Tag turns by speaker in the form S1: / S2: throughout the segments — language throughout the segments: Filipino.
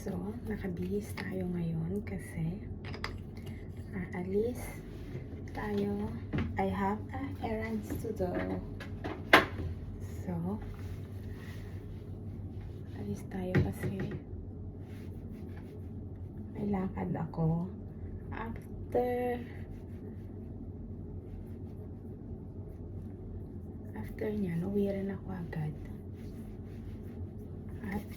S1: So, nakabihis tayo ngayon kasi aalis tayo. I have errands to do. So, alis tayo kasi may lakad ako. After niyan, uwi rin ako agad. At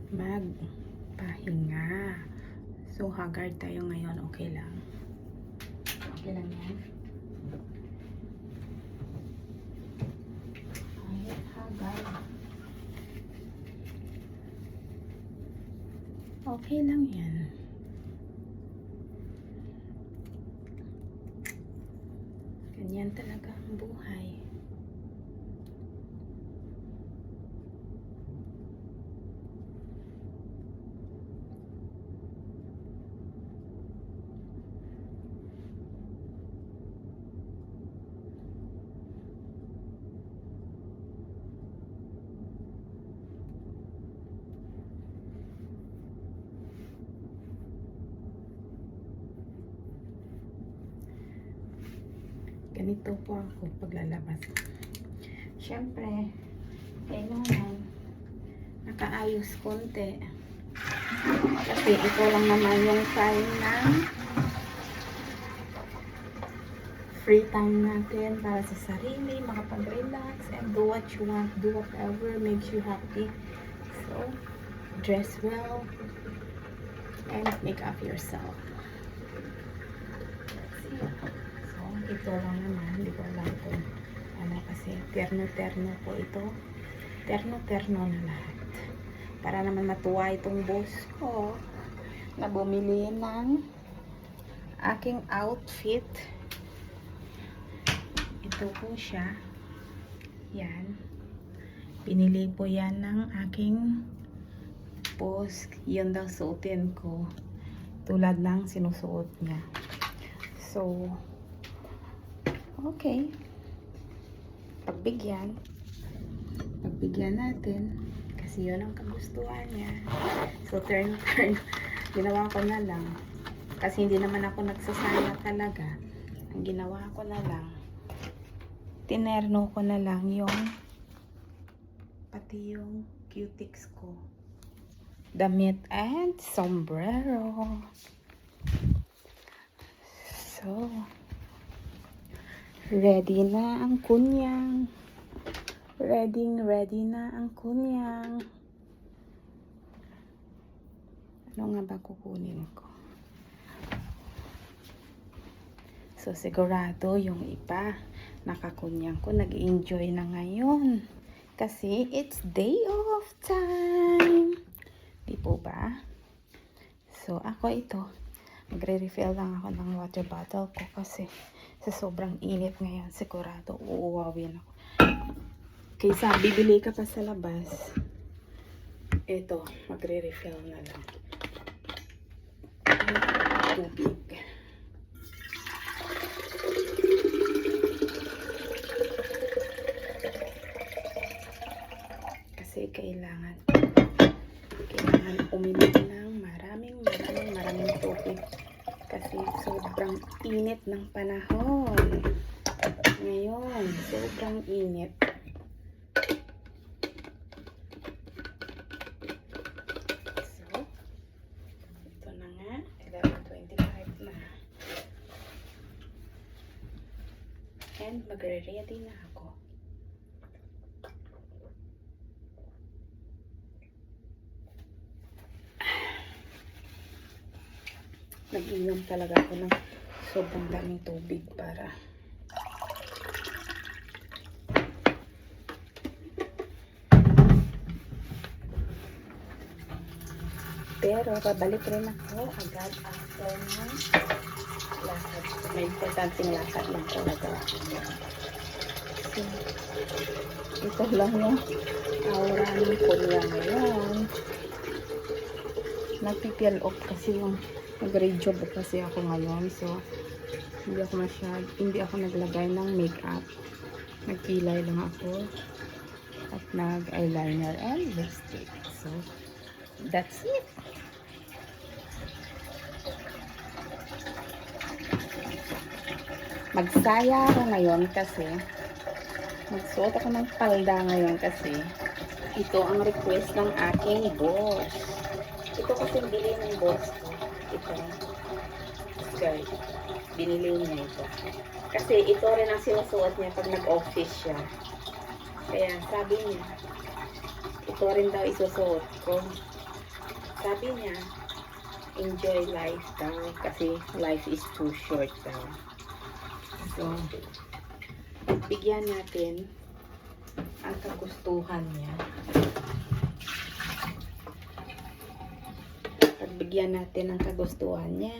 S1: magpahinga. So, haggard tayo ngayon. Okay lang. Okay lang yan. Ay, haggard. Okay lang yan. Ganyan talaga ang buhay. Ganito po ako paglalabas. Siyempre, kailangan nakaayos konti. Kasi ito lang naman yung time na free time natin para sa sarili, makapag-relax and do what you want, do whatever makes you happy. So, dress well and make up yourself. Ito lang naman, hindi ko alam kung ano kasi terno-terno po ito. Terno-terno na lahat. Para naman matuwa itong boss ko na bumili ng aking outfit. Ito po siya. Yan. Pinili po yan ng aking boss. Yun daw suotin ko. Tulad ng sinusuot niya. So, okay. Pagbigyan natin kasi yun ang kagustuhan niya. So, turn. Ginawa ko na lang. Kasi hindi naman ako nagsasaya talaga. Ang ginawa ko na lang, tinerno ko na lang yung pati yung cutics ko. Damit and sombrero. So, ready na ang kunyang. Ready na ang kunyang. Ano nga ba kukunin ko? So, sigurado yung iba, nakakunyang ko, nag-enjoy na ngayon. Kasi, it's day off time. Di po ba? So, ako ito. Magre-refill lang ako ng water bottle ko kasi sa sobrang init ngayon, sigurado uuwawin ako. Kaysa bibili ka pa sa labas, ito, magre-refill na lang. Tubig. Kasi kailangan uminom ng maraming tubig. Kasi sobrang init ng panahon. Ngayon, sobrang init. So, ito na nga. 11:25 na. And magre-ready na ako. Nag-inom talaga ako ng sobrang daming tubig para pero babalik rin ako agad after ng lakad. May importanteng lakad lang talaga. So, ito lang yung aura ng kuya ngayon. Nagpipil off kasi yung nag-grade job kasi ako ngayon. So, hindi ako naglagay ng makeup. Nagkilay lang ako. At nag-eyeliner and lipstick. So, That's it. Magsaya ako ngayon kasi magsuot ako ng palda ngayon kasi ito ang request ng aking boss. Ito kasi bili ng boss ko. Ito. Skirt. Binili niya ito. Kasi ito rin ang sinusuot niya pag nag-office siya. Kaya sabi niya, ito rin daw isusuot ko. Sabi niya, enjoy life daw kasi life is too short daw. So, bigyan natin ang kagustuhan niya. Pagbigyan natin ang kagustuhan niya.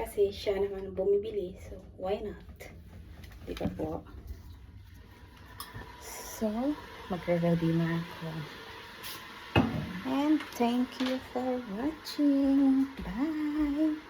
S1: Kasi siya naman bumibili. So, why not? Diba po? So, magre-ready na ako. And thank you for watching. Bye!